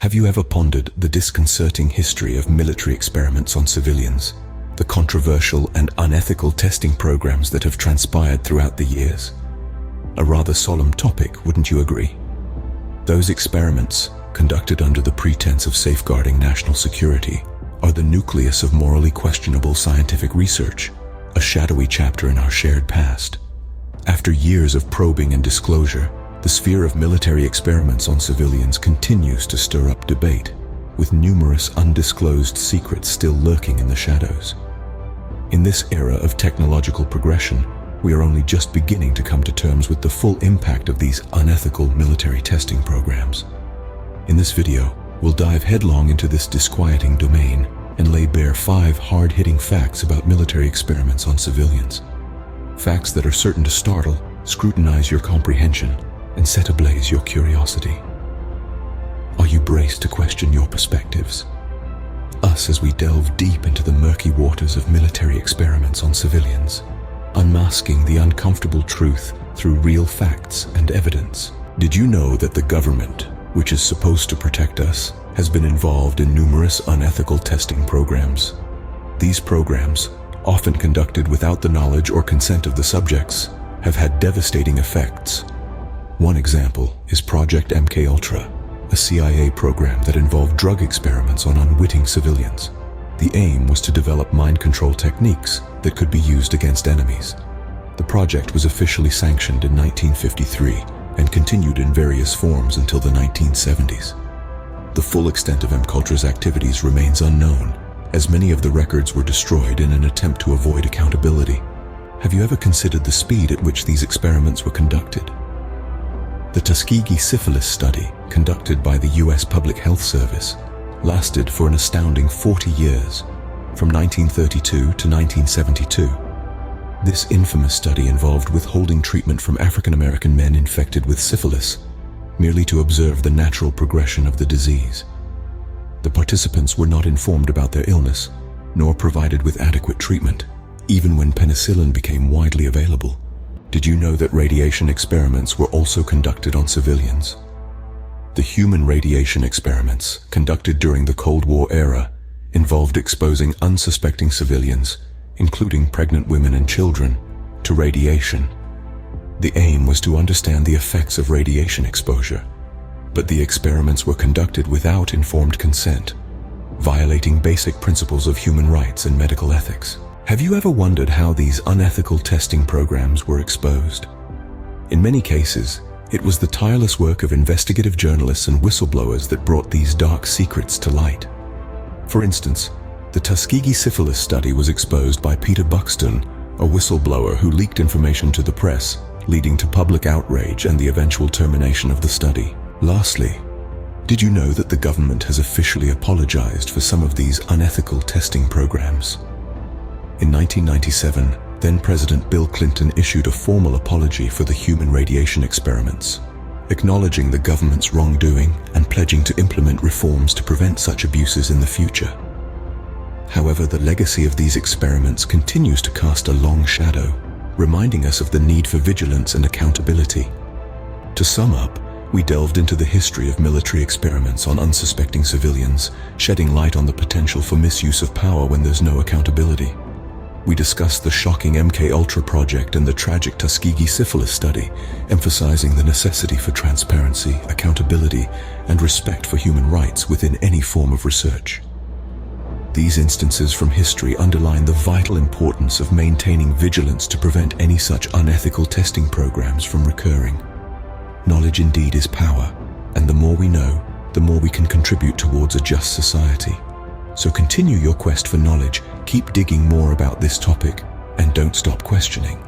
Have you ever pondered the disconcerting history of military experiments on civilians, the controversial and unethical testing programs that have transpired throughout the years? A rather solemn topic, wouldn't you agree? Those experiments, conducted under the pretense of safeguarding national security, are the nucleus of morally questionable scientific research, a shadowy chapter in our shared past. After years of probing and disclosure, the sphere of military experiments on civilians continues to stir up debate, with numerous undisclosed secrets still lurking in the shadows. In this era of technological progression, we are only just beginning to come to terms with the full impact of these unethical military testing programs. In this video, we'll dive headlong into this disquieting domain and lay bare 5 hard-hitting facts about military experiments on civilians. Facts that are certain to startle, scrutinize your comprehension, and set ablaze your curiosity. Are you braced to question your perspectives? Us as we delve deep into the murky waters of military experiments on civilians, unmasking the uncomfortable truth through real facts and evidence. Did you know that the government, which is supposed to protect us, has been involved in numerous unethical testing programs? These programs, often conducted without the knowledge or consent of the subjects, have had devastating effects. One example is Project MKUltra, a CIA program that involved drug experiments on unwitting civilians. The aim was to develop mind control techniques that could be used against enemies. The project was officially sanctioned in 1953 and continued in various forms until the 1970s. The full extent of MKUltra's activities remains unknown, as many of the records were destroyed in an attempt to avoid accountability. Have you ever considered the speed at which these experiments were conducted? The Tuskegee syphilis study, conducted by the US Public Health Service, lasted for an astounding 40 years, from 1932 to 1972. This infamous study involved withholding treatment from African American men infected with syphilis, merely to observe the natural progression of the disease. The participants were not informed about their illness, nor provided with adequate treatment, even when penicillin became widely available. Did you know that radiation experiments were also conducted on civilians? The human radiation experiments, conducted during the Cold War era, involved exposing unsuspecting civilians, including pregnant women and children, to radiation. The aim was to understand the effects of radiation exposure, but the experiments were conducted without informed consent, violating basic principles of human rights and medical ethics. Have you ever wondered how these unethical testing programs were exposed? In many cases, it was the tireless work of investigative journalists and whistleblowers that brought these dark secrets to light. For instance, the Tuskegee syphilis study was exposed by Peter Buxton, a whistleblower who leaked information to the press, leading to public outrage and the eventual termination of the study. Lastly, did you know that the government has officially apologized for some of these unethical testing programs? In 1997, then-President Bill Clinton issued a formal apology for the human radiation experiments, acknowledging the government's wrongdoing and pledging to implement reforms to prevent such abuses in the future. However, the legacy of these experiments continues to cast a long shadow, reminding us of the need for vigilance and accountability. To sum up, we delved into the history of military experiments on unsuspecting civilians, shedding light on the potential for misuse of power when there's no accountability. We discussed the shocking MKUltra project and the tragic Tuskegee syphilis study, emphasizing the necessity for transparency, accountability, and respect for human rights within any form of research. These instances from history underline the vital importance of maintaining vigilance to prevent any such unethical testing programs from recurring. Knowledge indeed is power, and the more we know, the more we can contribute towards a just society. So continue your quest for knowledge, keep digging more about this topic, and don't stop questioning.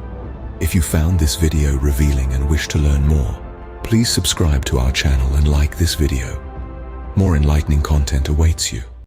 If you found this video revealing and wish to learn more, please subscribe to our channel and like this video. More enlightening content awaits you.